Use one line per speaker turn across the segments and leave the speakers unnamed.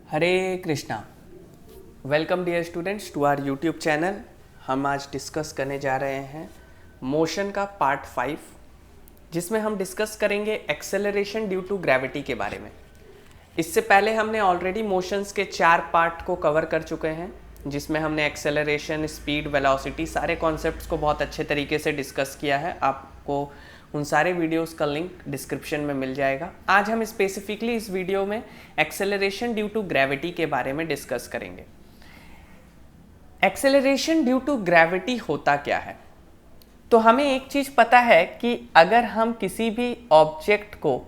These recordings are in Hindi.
Hare Krishna. Welcome dear students to our YouTube channel. हम आज डिस्कस करने जा रहे हैं मोशन का पार्ट 5, जिसमें हम डिस्कस करेंगे एक्सेलरेशन ड्यू टू ग्रेविटी के बारे में। इससे पहले हमने ऑलरेडी मोशंस के 4 पार्ट को कवर कर चुके हैं, जिसमें हमने एक्सेलरेशन, स्पीड, वेलोसिटी सारे कॉन्सेप्ट्स को बहुत अच्छे तरीके से डिस्कस किया है। आपको उन सारे वीडियोस का लिंक डिस्क्रिप्शन में मिल जाएगा। आज हम स्पेसिफिकली इस वीडियो में एक्सेलरेशन ड्यू टू ग्रेविटी के बारे में डिस्कस करेंगे। एक्सेलरेशन ड्यू टू ग्रेविटी होता क्या है? तो हमें एक चीज़ पता है कि अगर हम किसी भी ऑब्जेक्ट को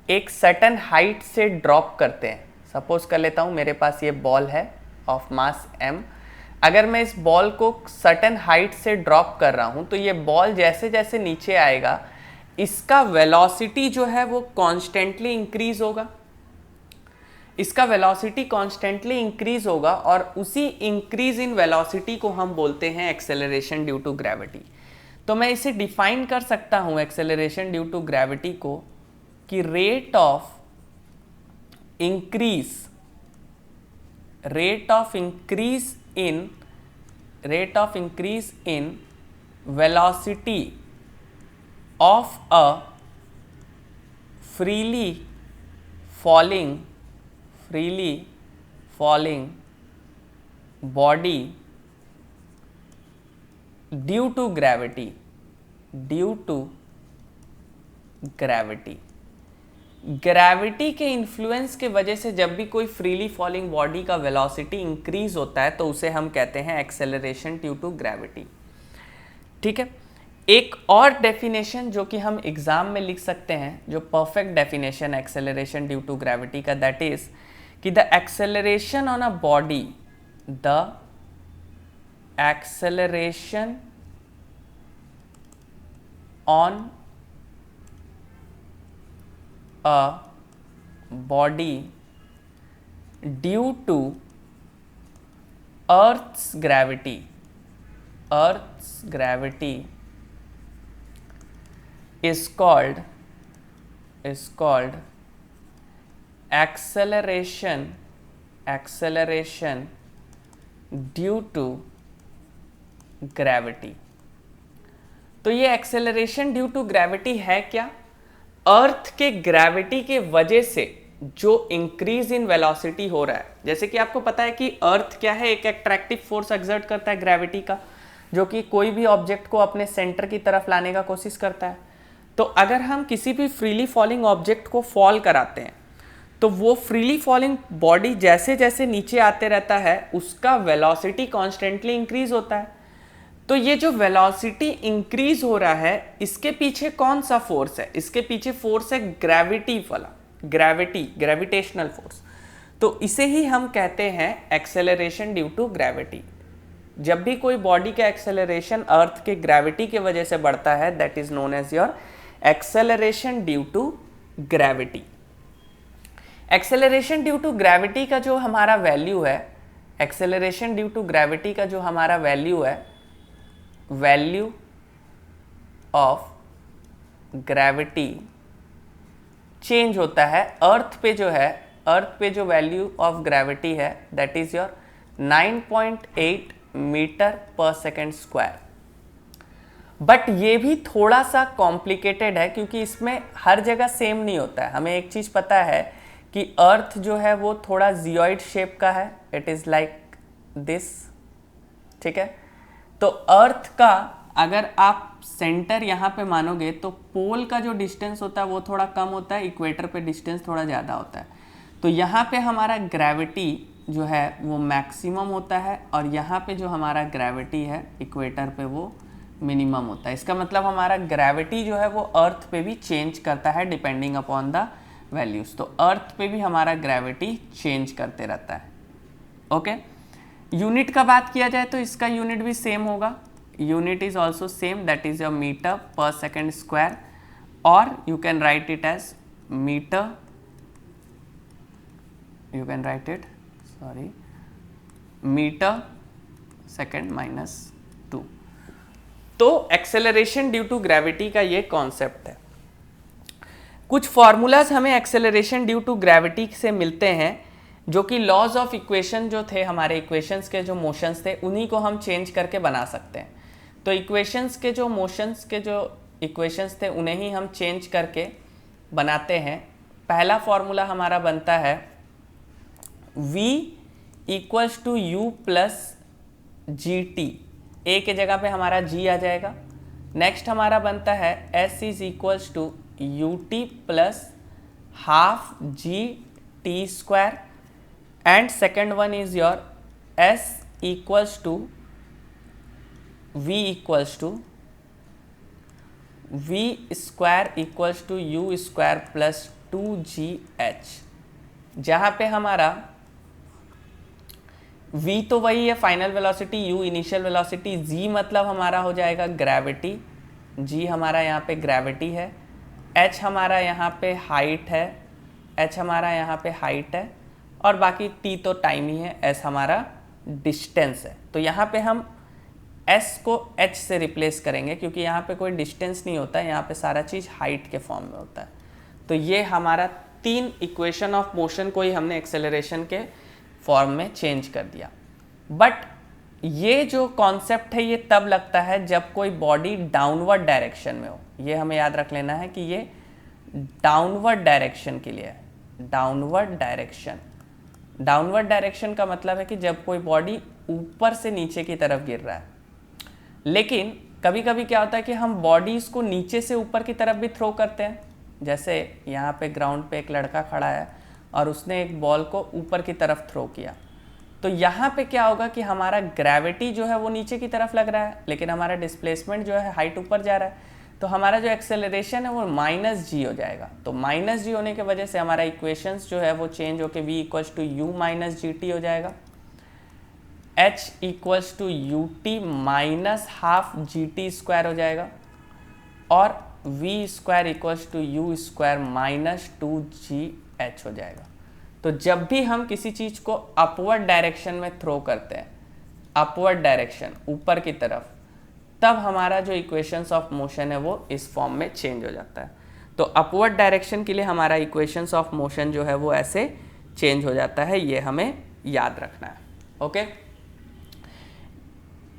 एक सर्टेन हाइट से ड्रॉप करते हैं, सपोज कर लेता हूँ मेरे पास ये बॉल है ऑफ मास m, अगर मैं इस बॉल को सर्टेन हाइट से ड्रॉप कर रहा हूँ तो ये बॉल जैसे जैसे नीचे आएगा इसका वेलोसिटी जो है वो कॉन्स्टेंटली इंक्रीज होगा। इसका वेलोसिटी कॉन्स्टेंटली इंक्रीज होगा और उसी इंक्रीज इन वेलोसिटी को हम बोलते हैं एक्सेलरेशन ड्यू टू ग्रेविटी। तो मैं इसे डिफाइन कर सकता हूँ एक्सेलरेशन ड्यू टू ग्रेविटी को कि rate of increase in velocity of a freely falling body due to gravity gravity के इन्फ्लुएंस के वजह से जब भी कोई फ्रीली फॉलिंग बॉडी का वेलोसिटी इंक्रीज होता है तो उसे हम कहते हैं एक्सेलरेशन ड्यू टू ग्रेविटी। ठीक है, एक और डेफिनेशन जो कि हम एग्जाम में लिख सकते हैं, जो perfect definition acceleration due to gravity का, दैट इज कि the acceleration on a body due to Earth's gravity is called acceleration due to gravity। तो ये एक्सेलरेशन ड्यू टू ग्रेविटी है क्या? अर्थ के ग्रेविटी के वजह से जो इंक्रीज इन वेलोसिटी हो रहा है, जैसे कि आपको पता है कि अर्थ क्या है, एक एट्रैक्टिव फोर्स एक्सर्ट करता है ग्रेविटी का, जो कि कोई भी ऑब्जेक्ट को अपने सेंटर की तरफ लाने का कोशिश करता है। तो अगर हम किसी भी फ्रीली फॉलिंग ऑब्जेक्ट को फॉल कराते हैं तो वो फ्रीली फॉलिंग बॉडी जैसे जैसे नीचे आते रहता है उसका वेलोसिटी कॉन्स्टेंटली इंक्रीज होता है। तो ये जो वेलोसिटी इंक्रीज हो रहा है इसके पीछे कौन सा फोर्स है? इसके पीछे फोर्स है ग्रेविटेशनल फोर्स। तो इसे ही हम कहते हैं एक्सेलरेशन ड्यू टू ग्रेविटी। जब भी कोई बॉडी का एक्सेलरेशन अर्थ के ग्रेविटी के वजह से बढ़ता है, that is known as your acceleration due to gravity. Acceleration due to gravity का जो हमारा वैल्यू है, एक्सेलरेशन ड्यू टू ग्रेविटी का जो हमारा वैल्यू है, वैल्यू ऑफ ग्रेविटी चेंज होता है। अर्थ पे जो वैल्यू ऑफ ग्रेविटी है that is your 9.8 metre per second square. But ये भी थोड़ा सा कॉम्प्लिकेटेड है क्योंकि इसमें हर जगह सेम नहीं होता है। हमें एक चीज़ पता है कि अर्थ जो है वो थोड़ा जियोइड शेप का है, इट इज़ लाइक दिस। ठीक है, तो अर्थ का अगर आप सेंटर यहाँ पे मानोगे तो पोल का जो डिस्टेंस होता है वो थोड़ा कम होता है, इक्वेटर पे डिस्टेंस थोड़ा ज़्यादा होता है। तो यहाँ पे हमारा ग्रेविटी जो है वो मैक्सिमम होता है और यहाँ पे जो हमारा ग्रेविटी है इक्वेटर पे वो मिनिमम होता है। इसका मतलब हमारा ग्रेविटी जो है वो अर्थ पे भी चेंज करता है डिपेंडिंग अपॉन द वैल्यूज़। तो अर्थ पे भी हमारा ग्रेविटी चेंज करते रहता है। ओके, यूनिट का बात किया जाए तो इसका यूनिट भी सेम होगा। Unit is also same, that is your metre per second square, और you can write it as metre, metre second minus 2। तो एक्सेलरेशन ड्यू टू ग्रेविटी का ये कॉन्सेप्ट है। कुछ फॉर्मूलाज हमें एक्सेलरेशन ड्यू टू ग्रेविटी से मिलते हैं। जो कि लॉज ऑफ इक्वेशन जो थे हमारे इक्वेशंस के जो मोशंस थे उन्हीं को हम चेंज करके बना सकते हैं। तो इक्वेशंस के जो मोशंस के जो इक्वेशंस थे उन्हें ही हम चेंज करके बनाते हैं। पहला फॉर्मूला हमारा बनता है v equals to u plus g t, a के जगह पे हमारा g आ जाएगा। नेक्स्ट हमारा बनता है s is equals to u t plus half g t square, and second one is your s equals to v equals to v square equals to u square plus 2gh, जहाँ पे हमारा v तो वही है final velocity, u initial velocity, g मतलब हमारा हो जाएगा ग्रेविटी, g हमारा यहाँ पे ग्रेविटी है, h हमारा यहाँ पे हाइट है, h हमारा यहाँ पे हाइट है, और बाकी t तो टाइम ही है, s हमारा डिस्टेंस है। तो यहाँ पे हम s को h से रिप्लेस करेंगे क्योंकि यहाँ पे कोई डिस्टेंस नहीं होता है, यहाँ पे सारा चीज़ हाइट के फॉर्म में होता है। तो ये हमारा 3 इक्वेशन ऑफ मोशन को ही हमने एक्सेलरेशन के फॉर्म में चेंज कर दिया। बट ये जो कॉन्सेप्ट है ये तब लगता है जब कोई बॉडी डाउनवर्ड डायरेक्शन में हो। ये हमें याद रख लेना है कि ये डाउनवर्ड डायरेक्शन के लिए है। डाउनवर्ड डायरेक्शन का मतलब है कि जब कोई बॉडी ऊपर से नीचे की तरफ गिर रहा है। लेकिन कभी कभी क्या होता है कि हम बॉडीज़ को नीचे से ऊपर की तरफ भी थ्रो करते हैं। जैसे यहाँ पे ग्राउंड पे एक लड़का खड़ा है और उसने एक बॉल को ऊपर की तरफ थ्रो किया, तो यहाँ पे क्या होगा कि हमारा ग्रेविटी जो है वो नीचे की तरफ लग रहा है, लेकिन हमारा डिस्प्लेसमेंट जो है हाइट ऊपर जा रहा है, तो हमारा जो एक्सेलरेशन है वो -g हो जाएगा। तो -g होने की वजह से हमारा इक्वेशंस जो है वो चेंज होकर v equals to u minus g t हो जाएगा, h equals to u t minus half g t square हो जाएगा, और v square equals to u square minus 2gh हो जाएगा। तो जब भी हम किसी चीज़ को अपवर्ड डायरेक्शन में थ्रो करते हैं, अपवर्ड डायरेक्शन ऊपर की तरफ, तब हमारा जो इक्वेशंस ऑफ मोशन है वो इस फॉर्म में चेंज हो जाता है। तो अपवर्ड डायरेक्शन के लिए हमारा इक्वेशंस ऑफ मोशन जो है वो ऐसे चेंज हो जाता है, ये हमें याद रखना है। ओके,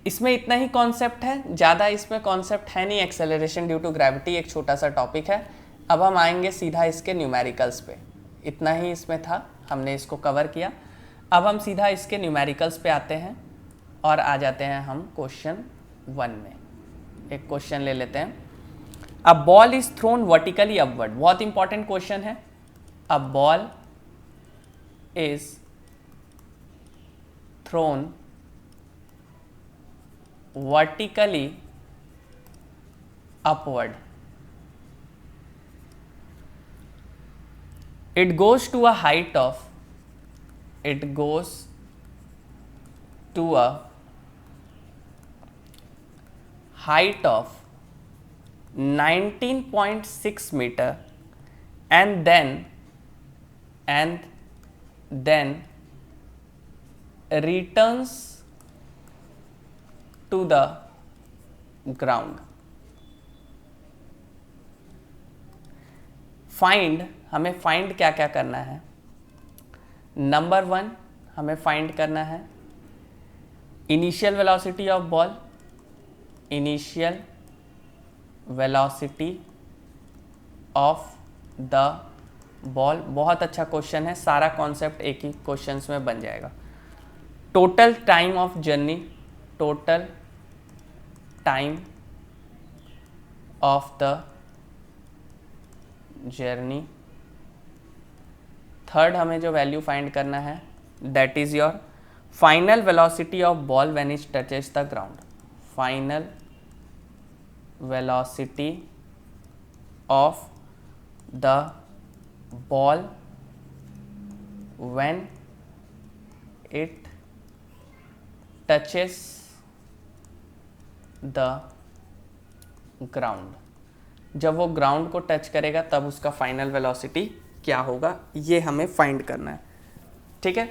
इसमें इतना ही कॉन्सेप्ट है, ज़्यादा इसमें कॉन्सेप्ट है नहीं। एक्सेलरेशन ड्यू टू ग्रेविटी एक छोटा सा टॉपिक है। अब हम आएंगे सीधा इसके न्यूमेरिकल्स पे। इतना ही इसमें था, हमने इसको कवर किया। अब हम सीधा इसके न्यूमेरिकल्स पे आते हैं और आ जाते हैं हम क्वेश्चन 1 में। एक क्वेश्चन ले लेते हैं। A ball is thrown vertically upward, बहुत इंपॉर्टेंट क्वेश्चन है। A ball is throne vertically upward. It goes to a height of 19.6 meter and then returns to the ground. Find, हमें फाइंड क्या क्या करना है। नंबर 1 हमें फाइंड करना है initial velocity of ball. Initial velocity of the ball, बहुत अच्छा क्वेश्चन है, सारा कॉन्सेप्ट एक ही क्वेश्चन में बन जाएगा। Total time of journey, total time of the journey. Third हमें जो वैल्यू फाइंड करना है that is your final velocity of ball when it touches the ground. Final velocity of the ball when it touches the ground. जब वो ग्राउंड को टच करेगा तब उसका फाइनल वेलोसिटी क्या होगा, ये हमें फाइंड करना है। ठीक है,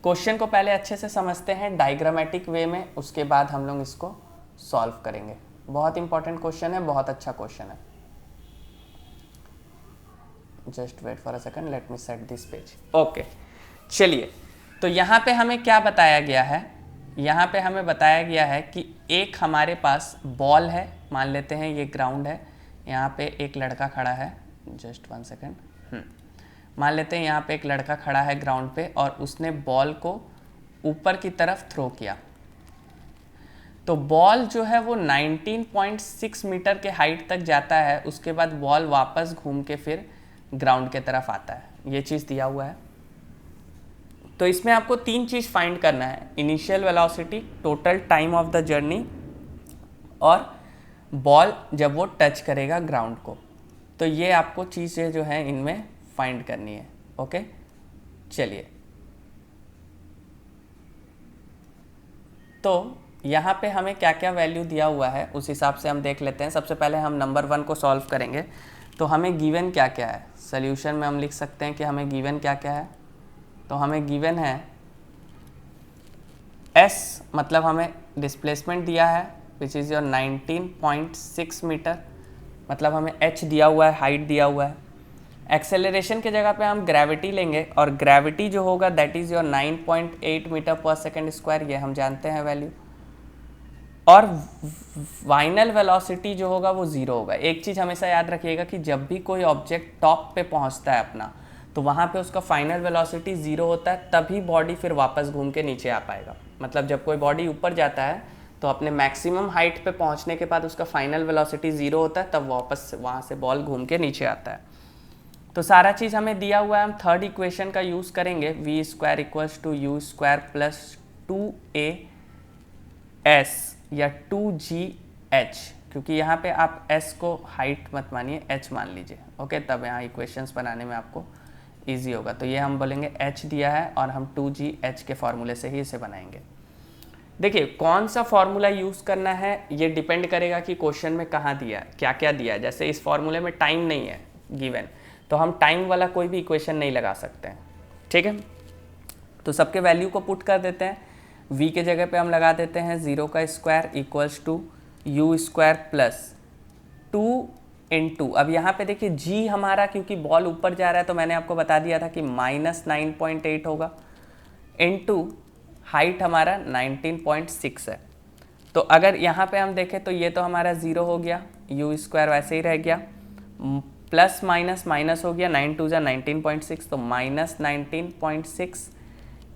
क्वेश्चन को पहले अच्छे से समझते हैं डायग्रामेटिक वे में, उसके बाद हम लोग इसको सॉल्व करेंगे। बहुत इंपॉर्टेंट क्वेश्चन है, बहुत अच्छा क्वेश्चन है। Just wait for a second, let me set this page. Okay, चलिए तो यहाँ पे हमें क्या बताया गया है, यहाँ पे हमें बताया गया है कि एक हमारे पास बॉल है, मान लेते हैं ये ग्राउंड है, यहाँ पे एक लड़का खड़ा है, जस्ट 1 सेकेंड, मान लेते हैं यहाँ पे एक लड़का खड़ा है ग्राउंड पे और उसने बॉल को ऊपर की तरफ थ्रो किया। तो बॉल जो है वो 19.6 मीटर के हाइट तक जाता है, उसके बाद बॉल वापस घूम के फिर ग्राउंड के तरफ आता है, ये चीज़ दिया हुआ है। तो इसमें आपको 3 चीज़ फाइंड करना है, initial velocity, total time of the journey और बॉल जब वो टच करेगा ग्राउंड को। तो ये आपको चीज़ें जो है इनमें फाइंड करनी है। ओके, चलिए तो यहाँ पे हमें क्या क्या वैल्यू दिया हुआ है उस हिसाब से हम देख लेते हैं। सबसे पहले हम नंबर 1 को सॉल्व करेंगे। तो हमें गिवन क्या क्या है, सोल्यूशन में हम लिख सकते हैं कि हमें गिवन क्या क्या है। तो हमें गिवन है s, मतलब हमें डिस्प्लेसमेंट दिया है विच इज़ योर 19.6 मीटर, मतलब हमें h दिया हुआ है, हाइट दिया हुआ है। एक्सेलरेशन के जगह पे हम ग्रेविटी लेंगे और ग्रेविटी जो होगा that is your 9.8 metre per second square, ये हम जानते हैं वैल्यू। और फाइनल वेलोसिटी जो होगा वो 0 होगा। एक चीज़ हमेशा याद रखिएगा कि जब भी कोई ऑब्जेक्ट टॉप पे पहुंचता है अपना, तो वहाँ पे उसका फाइनल वेलोसिटी 0 होता है, तभी बॉडी फिर वापस घूम के नीचे आ पाएगा। मतलब जब कोई बॉडी ऊपर जाता है तो अपने मैक्सिमम हाइट पे पहुँचने के बाद उसका फाइनल वेलोसिटी 0 होता है, तब वापस वहाँ से बॉल घूम के नीचे आता है। तो सारा चीज़ हमें दिया हुआ है, हम थर्ड इक्वेशन का यूज़ करेंगे, v square equals to u square plus 2as या 2gh, क्योंकि यहाँ पे आप s को हाइट मत मानिए, h मान लीजिए। ओके, तब यहाँ इक्वेशंस बनाने में आपको इजी होगा। तो ये हम बोलेंगे h दिया है और हम 2gh के फॉर्मूले से ही इसे बनाएंगे। देखिए कौन सा फॉर्मूला यूज़ करना है ये डिपेंड करेगा कि क्वेश्चन में कहाँ दिया है, क्या क्या दिया है। जैसे इस फॉर्मूले में टाइम नहीं है गिवन, तो हम टाइम वाला कोई भी इक्वेशन नहीं लगा सकते हैं, ठीक है। तो सबके वैल्यू को पुट कर देते हैं। v के जगह पे हम लगा देते हैं 0 का square equals to u square plus 2 into, अब यहाँ पे देखिए g हमारा क्योंकि बॉल ऊपर जा रहा है तो मैंने आपको बता दिया था कि -9.8 होगा, इंटू हाइट हमारा 19.6 है। तो अगर यहाँ पे हम देखें तो ये तो हमारा 0 हो गया, यू स्क्वायर वैसे ही रह गया, प्लस माइनस माइनस हो गया, 9 2 19.6, तो माइनस 19.6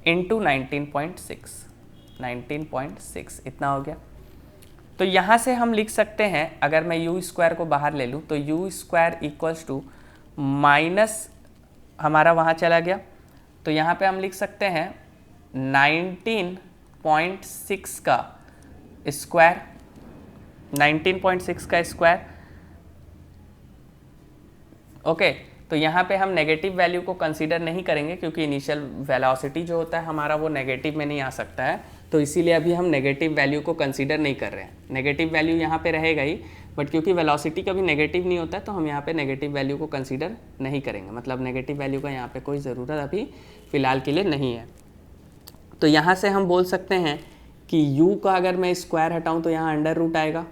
इंटू 19.6 इतना हो गया। तो यहाँ से हम लिख सकते हैं, अगर मैं यू स्क्वायर को बाहर ले लूँ तो u square equals to minus हमारा वहाँ चला गया, तो यहाँ पे हम लिख सकते हैं 19.6 का स्क्वायर, 19.6 का स्क्वायर। ओके, तो यहाँ पे हम नेगेटिव वैल्यू को कंसीडर नहीं करेंगे क्योंकि इनिशियल वेलोसिटी जो होता है हमारा वो नेगेटिव में नहीं आ सकता है, तो इसीलिए अभी हम नेगेटिव वैल्यू को कंसीडर नहीं कर रहे हैं। नेगेटिव वैल्यू यहाँ पे रहेगा ही, बट क्योंकि वेलोसिटी कभी नेगेटिव नहीं होता है तो हम यहाँ पे नेगेटिव वैल्यू को कंसीडर नहीं करेंगे, मतलब नेगेटिव वैल्यू का यहाँ पे कोई ज़रूरत अभी फ़िलहाल के लिए नहीं है। तो यहाँ से हम बोल सकते हैं कि u का अगर मैं स्क्वायर हटाऊँ तो यहाँ अंडर रूट आएगा,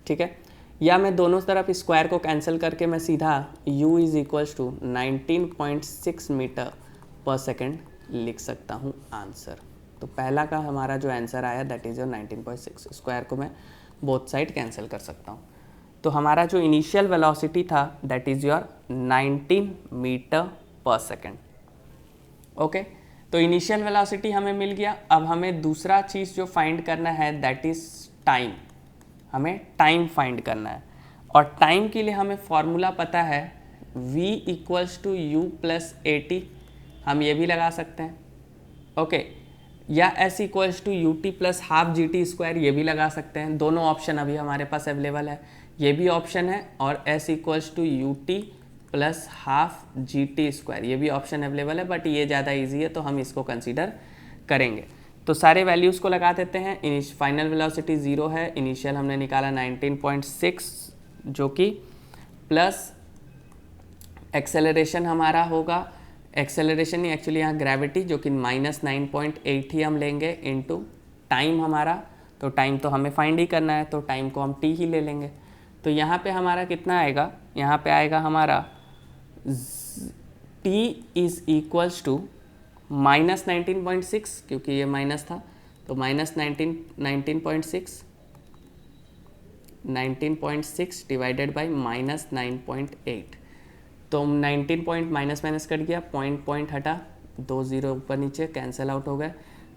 ठीक है, या मैं दोनों तरफ स्क्वायर को कैंसिल करके मैं सीधा u is equals to 19.6 metre per second लिख सकता हूँ आंसर। तो पहला का हमारा जो आंसर आया दैट इज़ योर 19.6, स्क्वायर को मैं बोथ साइड कैंसिल कर सकता हूँ। तो हमारा जो इनिशियल वेलोसिटी था that is your 19 metre per second. Okay, तो इनिशियल वेलोसिटी हमें मिल गया। अब हमें दूसरा चीज़ जो फाइंड करना है दैट इज़ टाइम, हमें टाइम फाइंड करना है, और टाइम के लिए हमें फॉर्मूला पता है v equals to u plus a t, हम ये भी लगा सकते हैं। ओके, या s equals to u t plus half g t square, ये भी लगा सकते हैं। दोनों ऑप्शन अभी हमारे पास अवेलेबल है, ये भी ऑप्शन है, और s equals to u t plus half g t square, ये भी ऑप्शन अवेलेबल है, बट ये ज़्यादा ईजी है तो हम इसको कंसीडर करेंगे। तो सारे वैल्यूज़ को लगा देते हैं। फाइनल वेलोसिटी 0 है, इनिशियल हमने निकाला 19.6 जो कि प्लस एक्सेलरेशन हमारा होगा, एक्सेलरेशन नहीं एक्चुअली यहाँ ग्रेविटी जो कि -9.8 ही हम लेंगे, इनटू टाइम हमारा, तो टाइम तो हमें फाइंड ही करना है तो टाइम को हम t ही ले लेंगे। तो यहाँ पे हमारा कितना आएगा, यहाँ पे आएगा हमारा t is equals to minus 19.6, क्योंकि ये माइनस था तो माइनस 19.6 डिवाइडेड बाई माइनस 9.8, तो 19 पॉइंट माइनस माइनस कट गया, पॉइंट हटा, 2 जीरो ऊपर नीचे कैंसिल आउट हो गए,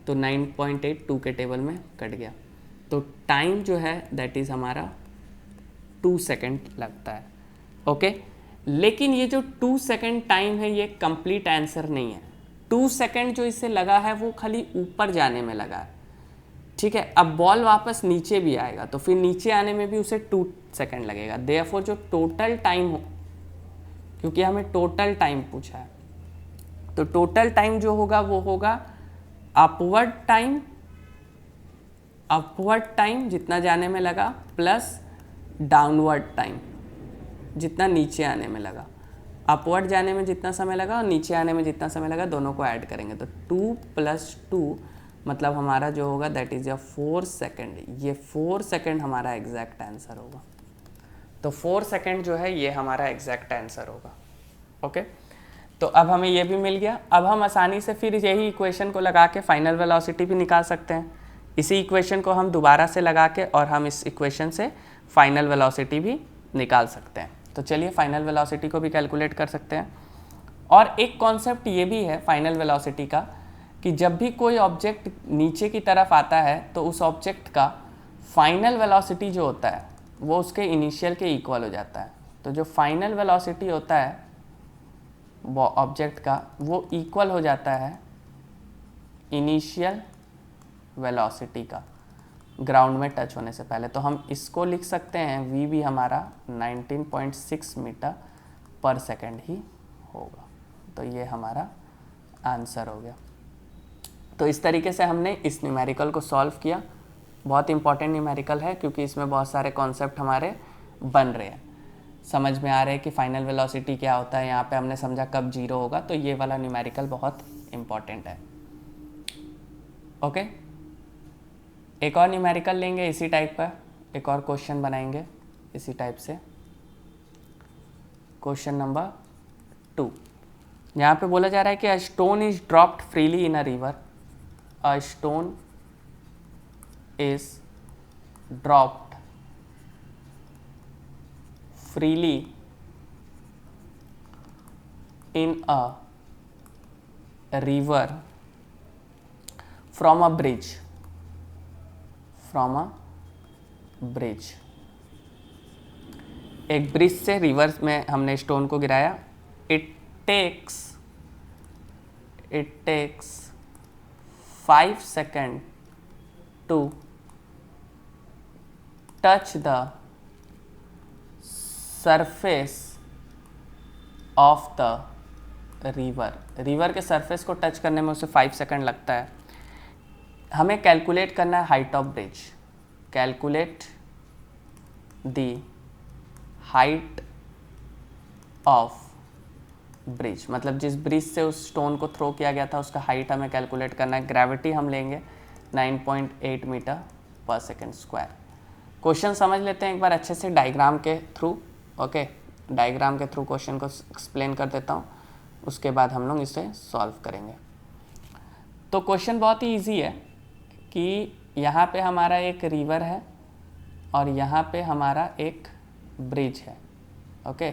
तो 9.8 2 के टेबल में कट गया। तो टाइम जो है दैट इज़ हमारा 2 सेकेंड लगता है। ओके, लेकिन ये जो 2 सेकेंड टाइम है ये कंप्लीट आंसर नहीं है। 2 सेकेंड जो इससे लगा है वो खाली ऊपर जाने में लगा है, ठीक है। अब बॉल वापस नीचे भी आएगा तो फिर नीचे आने में भी उसे 2 सेकेंड लगेगा। देयरफॉर जो टोटल टाइम हो, क्योंकि हमें टोटल टाइम पूछा है, तो टोटल टाइम जो होगा वो होगा अपवर्ड टाइम जितना जाने में लगा प्लस डाउनवर्ड टाइम जितना नीचे आने में लगा। अपवर्ड जाने में जितना समय लगा और नीचे आने में जितना समय लगा दोनों को ऐड करेंगे तो 2 + 2 मतलब हमारा जो होगा दैट इज़ या 4 सेकेंड। ये 4 सेकेंड हमारा एग्जैक्ट आंसर होगा। तो 4 सेकेंड जो है ये हमारा एग्जैक्ट आंसर होगा। ओके, तो अब हमें ये भी मिल गया। अब हम आसानी से फिर यही इक्वेशन को लगा के फाइनल वेलोसिटी भी निकाल सकते हैं। इसी इक्वेशन को हम दोबारा से लगा के और हम इस इक्वेशन से फाइनल वेलोसिटी भी निकाल सकते हैं। तो चलिए फाइनल वेलोसिटी को भी कैलकुलेट कर सकते हैं। और एक कॉन्सेप्ट ये भी है फाइनल वेलोसिटी का कि जब भी कोई ऑब्जेक्ट नीचे की तरफ आता है तो उस ऑब्जेक्ट का फाइनल वेलोसिटी जो होता है वो उसके इनिशियल के इक्वल हो जाता है। तो जो फाइनल वेलोसिटी होता है वो ऑब्जेक्ट का वो इक्वल हो जाता है इनिशियल वेलोसिटी का ग्राउंड में टच होने से पहले। तो हम इसको लिख सकते हैं v भी हमारा 19.6 मीटर पर सेकेंड ही होगा। तो ये हमारा आंसर हो गया। तो इस तरीके से हमने इस न्यूमेरिकल को सॉल्व किया। बहुत इंपॉर्टेंट न्यूमेरिकल है क्योंकि इसमें बहुत सारे कॉन्सेप्ट हमारे बन रहे हैं, समझ में आ रहे हैं कि फाइनल वेलोसिटी क्या होता है। यहाँ पे हमने समझा कब जीरो होगा, तो ये वाला न्यूमेरिकल बहुत इंपॉर्टेंट है। ओके, एक और न्यूमेरिकल लेंगे इसी टाइप का, एक और क्वेश्चन बनाएंगे इसी टाइप से। क्वेश्चन नंबर 2, यहाँ पे बोला जा रहा है कि a stone is dropped freely in a river. A stone is dropped freely in a river from a bridge. एक ब्रिज से रिवर में हमने स्टोन को गिराया। It takes 5 second to touch the surface of the river के सरफेस को टच करने में उसे 5 सेकेंड लगता है। हमें कैलकुलेट करना है height of bridge. Calculate the height of bridge, मतलब जिस ब्रिज से उस स्टोन को थ्रो किया गया था उसका हाइट हमें कैलकुलेट करना है। ग्रेविटी हम लेंगे 9.8 metre per second square. Question समझ लेते हैं एक बार अच्छे से डायग्राम के थ्रू। ओके, डायग्राम के थ्रू क्वेश्चन को एक्सप्लेन कर देता हूँ, उसके बाद हम लोग इसे सॉल्व करेंगे। तो क्वेश्चन बहुत ही ईजी है कि यहाँ पे हमारा एक रिवर है और यहाँ पे हमारा एक ब्रिज है। ओके,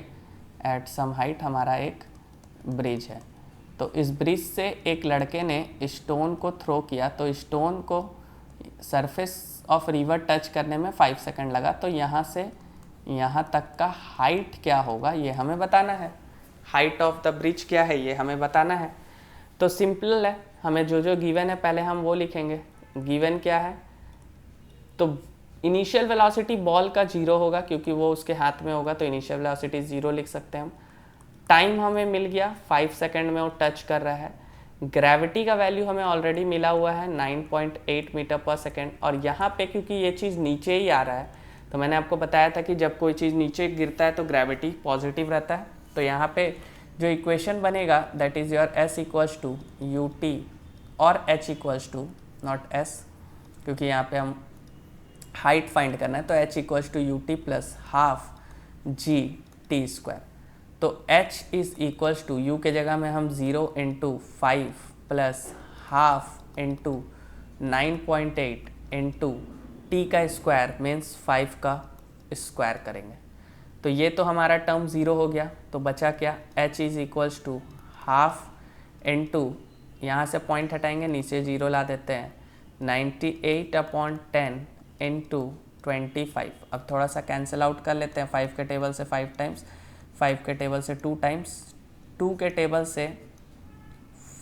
एट सम हाइट हमारा एक ब्रिज है। तो इस ब्रिज से एक लड़के ने स्टोन को थ्रो किया, तो स्टोन को सरफेस ऑफ रिवर टच करने में 5 सेकंड लगा। तो यहाँ से यहाँ तक का हाइट क्या होगा ये हमें बताना है। हाइट ऑफ द ब्रिज क्या है ये हमें बताना है। तो सिंपल है, हमें जो जो गिवन है पहले हम वो लिखेंगे। गिवन क्या है, तो इनिशियल वेलोसिटी बॉल का 0 होगा क्योंकि वो उसके हाथ में होगा, तो इनिशियल वेलोसिटी 0 लिख सकते हैं हम। टाइम हमें मिल गया 5 सेकंड में वो टच कर रहा है। ग्रेविटी का वैल्यू हमें ऑलरेडी मिला हुआ है 9.8 मीटर पर सेकेंड। और यहाँ पे क्योंकि ये चीज़ नीचे ही आ रहा है, तो मैंने आपको बताया था कि जब कोई चीज़ नीचे गिरता है तो ग्रेविटी पॉजिटिव रहता है। तो यहाँ पे जो इक्वेशन बनेगा that is your s equals to u t और h equals to not s, क्योंकि यहाँ पे हम हाइट फाइंड करना है, तो h equals to u t plus half g t square. तो h is equals to u के जगह में हम 0 × 5 plus half into 9.8 into t का स्क्वायर मीन्स 5 का स्क्वायर करेंगे। तो ये तो हमारा टर्म ज़ीरो हो गया, तो बचा क्या, h is equals to half into, यहाँ से पॉइंट हटाएंगे नीचे ज़ीरो ला देते हैं, 98/10 इंटू 25। अब थोड़ा सा कैंसिल आउट कर लेते हैं, 5 के टेबल से 5 टाइम्स, 5 के टेबल से 2 टाइम्स, 2 के टेबल से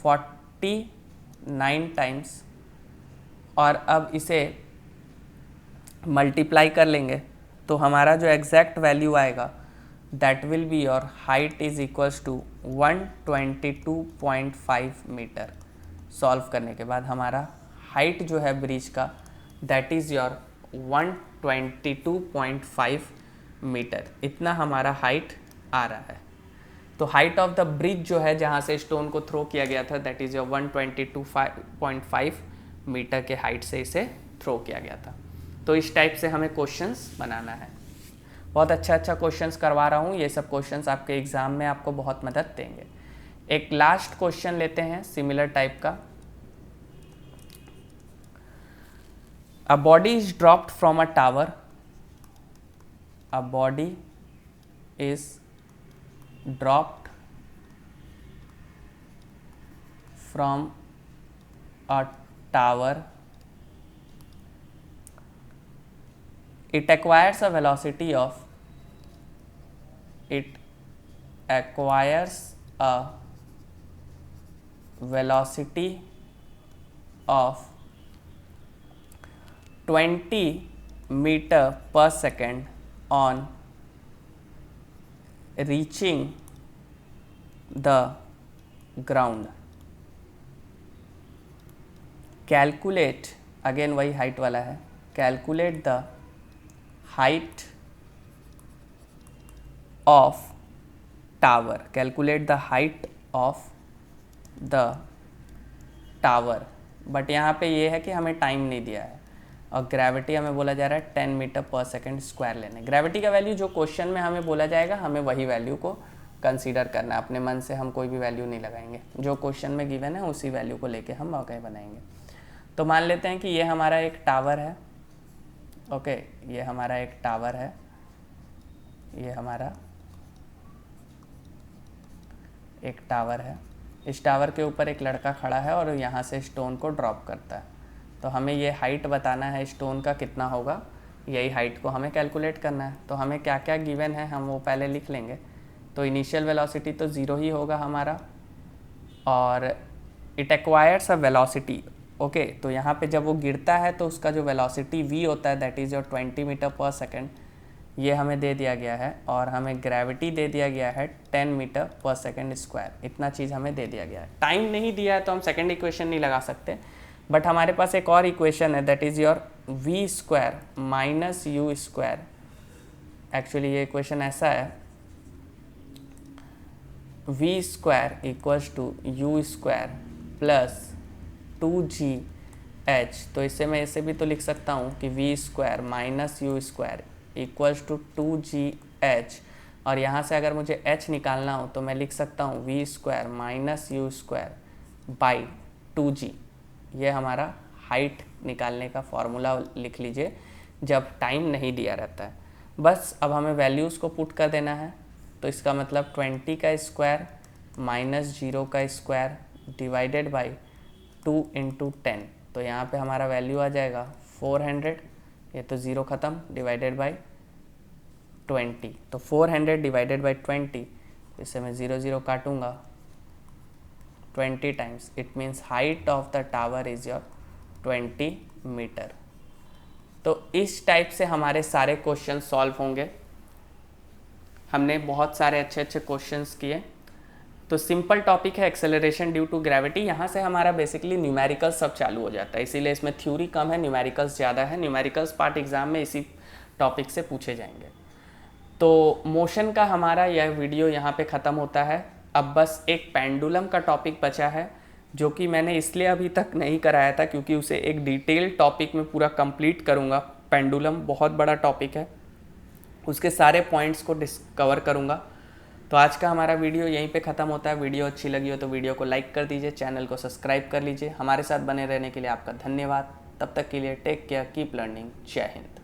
49 टाइम्स, और अब इसे मल्टीप्लाई कर लेंगे तो हमारा जो एग्जैक्ट वैल्यू आएगा that will be your height is equals to 122.5 metre. Solve करने के बाद हमारा हाइट जो है ब्रिज का दैट इज़ योर 122.5 मीटर, इतना हमारा हाइट आ रहा है। तो हाइट ऑफ द ब्रिज जो है जहाँ से स्टोन को थ्रो किया गया था दैट इज़ योर 122.5 मीटर के हाइट से इसे थ्रो किया गया था। तो इस टाइप से हमें क्वेश्चंस बनाना है। बहुत अच्छा क्वेश्चंस करवा रहा हूँ, ये सब क्वेश्चंस आपके एग्जाम में आपको बहुत मदद देंगे। एक लास्ट क्वेश्चन लेते हैं सिमिलर टाइप का। A body is dropped from a tower, a body is dropped from a tower, it acquires a velocity of 20 meter per second on reaching the ground. Calculate, again वही हाइट वाला है, calculate the height of tower, calculate the height of the tower, but यहाँ पे ये है कि हमें टाइम नहीं दिया है और ग्रेविटी हमें बोला जा रहा है 10 मीटर पर सेकेंड स्क्वायर लेने। ग्रेविटी का वैल्यू जो क्वेश्चन में हमें बोला जाएगा हमें वही वैल्यू को कंसीडर करना है, अपने मन से हम कोई भी वैल्यू नहीं लगाएंगे, जो क्वेश्चन में गिवन है उसी वैल्यू को लेके हम आगे बनाएंगे। तो मान लेते हैं कि ये हमारा एक टावर है, ओके ये हमारा एक टावर है, ये हमारा एक टावर है। इस टावर के ऊपर एक लड़का खड़ा है और यहाँ से स्टोन को ड्रॉप करता है। तो हमें ये हाइट बताना है स्टोन का कितना होगा, यही हाइट को हमें कैलकुलेट करना है। तो हमें क्या क्या गिवन है हम वो पहले लिख लेंगे। तो इनिशियल वेलोसिटी तो ज़ीरो ही होगा हमारा, और it acquires a velocity, okay तो यहाँ पे जब वो गिरता है तो उसका जो वेलोसिटी v होता है that is your 20 metre per second, ये हमें दे दिया गया है, और हमें ग्रेविटी दे दिया गया है 10 मीटर पर सेकेंड स्क्वायर, इतना चीज़ हमें दे दिया गया है। टाइम नहीं दिया है तो हम सेकेंड इक्वेशन नहीं लगा सकते, बट हमारे पास एक और इक्वेशन है that is your v square minus u square. Actually ये इक्वेशन ऐसा है v square equals to u square plus 2gh। तो इससे मैं इसे भी तो लिख सकता हूँ कि v square minus u square equals to 2gh, और यहाँ से अगर मुझे h निकालना हो तो मैं लिख सकता हूँ v square minus u square by 2g। ये हमारा हाइट निकालने का फॉर्मूला लिख लीजिए जब टाइम नहीं दिया रहता है। बस अब हमें वैल्यूज़ को पुट कर देना है। तो इसका मतलब 20 का स्क्वायर माइनस 0 का स्क्वायर डिवाइडेड बाई 2 इंटू 10। तो यहाँ पे हमारा वैल्यू आ जाएगा 400, ये तो ज़ीरो ख़त्म, डिवाइडेड बाई 20। तो 400 डिवाइडेड बाई 20, इससे मैं 0 0 काटूँगा 20 times, it means height of the tower is your 20 metre. तो इस टाइप से हमारे सारे क्वेश्चन सॉल्व होंगे। हमने बहुत सारे अच्छे अच्छे क्वेश्चंस किए। तो सिंपल टॉपिक है एक्सेलरेशन ड्यू टू ग्रेविटी। यहाँ से हमारा बेसिकली न्यूमेरिकल्स सब चालू हो जाता है, इसीलिए इसमें थ्योरी कम है, न्यूमेरिकल्स ज़्यादा है। न्यूमेरिकल्स पार्ट एग्जाम में इसी टॉपिक से पूछे जाएंगे। तो मोशन का हमारा यह वीडियो यहाँ पे ख़त्म होता है। अब बस एक पेंडुलम का टॉपिक बचा है, जो कि मैंने इसलिए अभी तक नहीं कराया था क्योंकि उसे एक डिटेल टॉपिक में पूरा कंप्लीट करूँगा। पेंडुलम बहुत बड़ा टॉपिक है, उसके सारे पॉइंट्स को डिस्कवर करूँगा। तो आज का हमारा वीडियो यहीं पे ख़त्म होता है। वीडियो अच्छी लगी हो तो वीडियो को लाइक कर दीजिए, चैनल को सब्सक्राइब कर लीजिए। हमारे साथ बने रहने के लिए आपका धन्यवाद। तब तक के लिए टेक केयर, कीप लर्निंग। जय हिंद।